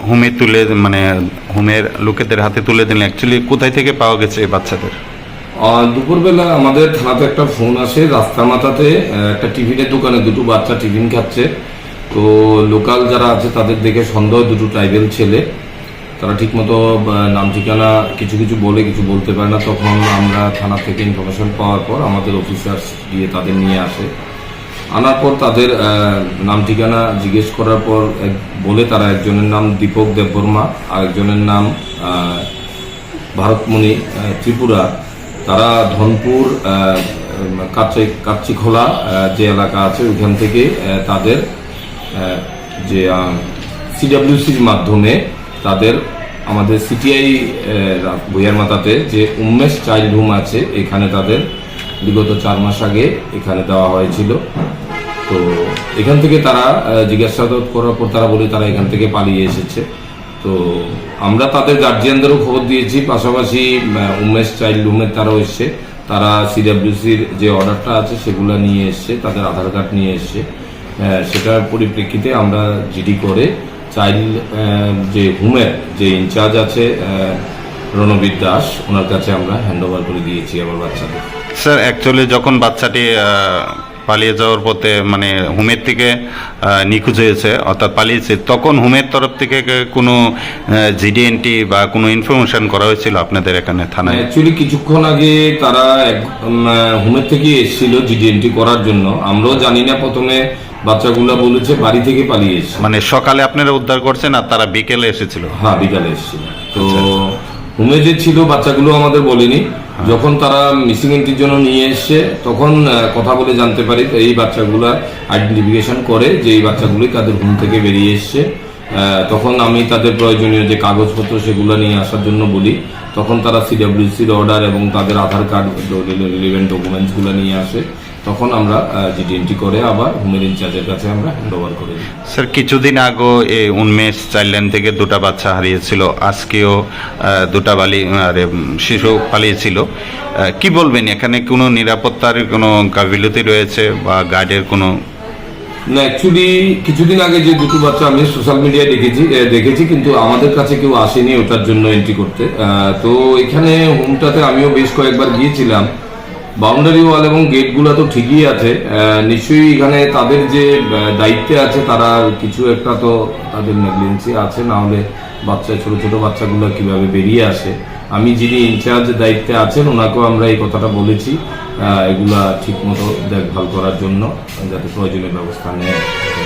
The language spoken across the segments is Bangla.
হোমে তুলে মানে হোমের লোকেদের হাতে তুলে দিলেন, অ্যাকচুয়ালি কোথায় থেকে পাওয়া গেছে এই বাচ্চাদের? দুপুরবেলা আমাদের থানাতে একটা ফোন আসে, রাস্তা মাথাতে একটা টিফিনের দোকানে দুটো বাচ্চা টিফিন খাচ্ছে। তো লোকাল যারা আছে তাদের দেখে সন্দেহ, দুটো ট্রাইবেল ছেলে, তারা ঠিকমতো নাম ঠিকানা কিছু কিছু বলে, কিছু বলতে পারে না। তখন আমরা থানা থেকে ইনফরমেশন পাওয়ার পর আমাদের অফিসার্স গিয়ে তাদের নিয়ে আসে। আনার পর তাদের নাম ঠিকানা জিজ্ঞেস করার পর বলে তারা একজনের নাম দীপক দেববর্মা, আরেকজনের নাম ভারতমণি ত্রিপুরা। তারা ধনপুর কাচ্চিখোলা যে এলাকা আছে ওইখান থেকে তাদের যে সিডাব্লিউসির মাধ্যমে তাদের আমাদের সিটিআই ভুইয়ার মাথাতে যে উন্মেষ চাইল্ড হোম আছে এখানে তাদের বিগত 4 মাস আগে এখানে দেওয়া হয়েছিল। তো এখান থেকে তারা জিজ্ঞাসাবাদ করার পর তারা বলে তারা এখান থেকে পালিয়ে এসেছে। তো আমরা তাদের গার্জিয়ানদেরও খবর দিয়েছি, পাশাপাশি উমেশ চাইল্ড হোমের তারাও এসছে। তারা সিডাব্লিউসির যে অর্ডারটা আছে সেগুলো নিয়ে এসছে, তাদের আধার কার্ড নিয়ে এসছে। সেটার পরিপ্রেক্ষিতে আমরা জিডি করে চাইল্ড যে হোমের যে ইনচার্জ আছে রণবীর দাস, ওনার কাছে আমরা হ্যান্ড ওভার করে দিয়েছি আমার বাচ্চাদের। স্যার, অ্যাকচুয়ালি যখন বাচ্চাটি পালিয়ে যাওয়ার পথে মানে হোমের থেকে নিখোঁজ হয়েছে অর্থাৎ পালিয়েছে, তখন হোমের তরফ থেকে কোনো জিডিএনটি বা কোনো ইনফরমেশন করা হয়েছিল আপনাদের এখানে থানায়? অ্যাকচুয়ালি কিছুক্ষণ আগে তারা হোমের থেকে এসেছিল জিডিএনটি করার জন্য। আমরাও জানি না, প্রথমে বাচ্চাগুলো বলেছে বাড়ি থেকে পালিয়ে এসেছে। মানে সকালে আপনারা উদ্ধার করছেন আর তারা বিকেলে এসেছিল? হ্যাঁ, বিকালে এসেছিল। তো হোমে যে ছিল বাচ্চাগুলো আমাদের বলেনি। যখন তারা মিসিং এন্ট্রির জন্য নিয়ে এসছে তখন কথা বলে জানতে পারি এই বাচ্চাগুলা আইডেন্টিফিকেশন করে যে এই বাচ্চাগুলোই তাদের হোম থেকে বেরিয়ে এসছে। তখন আমি তাদের প্রয়োজনীয় যে কাগজপত্র সেগুলো নিয়ে আসার জন্য বলি। তখন তারা সিডাব্লিউসির অর্ডার এবং তাদের আধার কার্ড রিলেভেন্ট ডকুমেন্টসগুলো নিয়ে আসে। তখন আমরা জিডিএনটি করে আবার হোমের ইনচার্জের কাছে আমরা হ্যান্ড ওভার করে দিই। স্যার, কিছুদিন আগে এই উন্মেষ চাইল্ডলাইন থেকে 2টা বাচ্চা হারিয়েছিল, আজকেও 2টা শিশু পালিয়েছিল। কি বলবেন, এখানে কোনো নিরাপত্তার কোনো গাফিলতি রয়েছে বা গাইডের কোনো? না, অ্যাকচুয়ালি কিছুদিন আগে যে দুটো বাচ্চা আমি সোশ্যাল মিডিয়ায় দেখেছি, কিন্তু আমাদের কাছে কেউ আসেনি ওটার জন্য এন্ট্রি করতে। তো এখানে হোমটাতে আমিও বেশ কয়েকবার গিয়েছিলাম। বাউন্ডারি ওয়াল এবং গেটগুলো তো ঠিকই আছে, নিশ্চয়ই এখানে তাদের যে দায়িত্বে আছে তারা কিছু একটা তো তাদের নেগলিজেন্সি আছে, না হলে ছোট ছোট বাচ্চাগুলো কিভাবে বেরিয়ে আসে। আমি যিনি ইনচার্জ দায়িত্বে আছেন ওনাকেও আমরা এই কথাটা বলেছি, এগুলা ঠিক মতো দেখভাল করার জন্য, যাতে প্রয়োজনীয় ব্যবস্থা নেয়,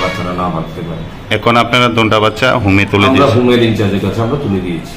বাচ্চারা না ভাগতে পারে। এখন আপনারা 2টা বাচ্চা হোমে তুলে দিয়েছেন? হোমের ইনচার্জের কাছে আমরা তুলে দিয়েছি।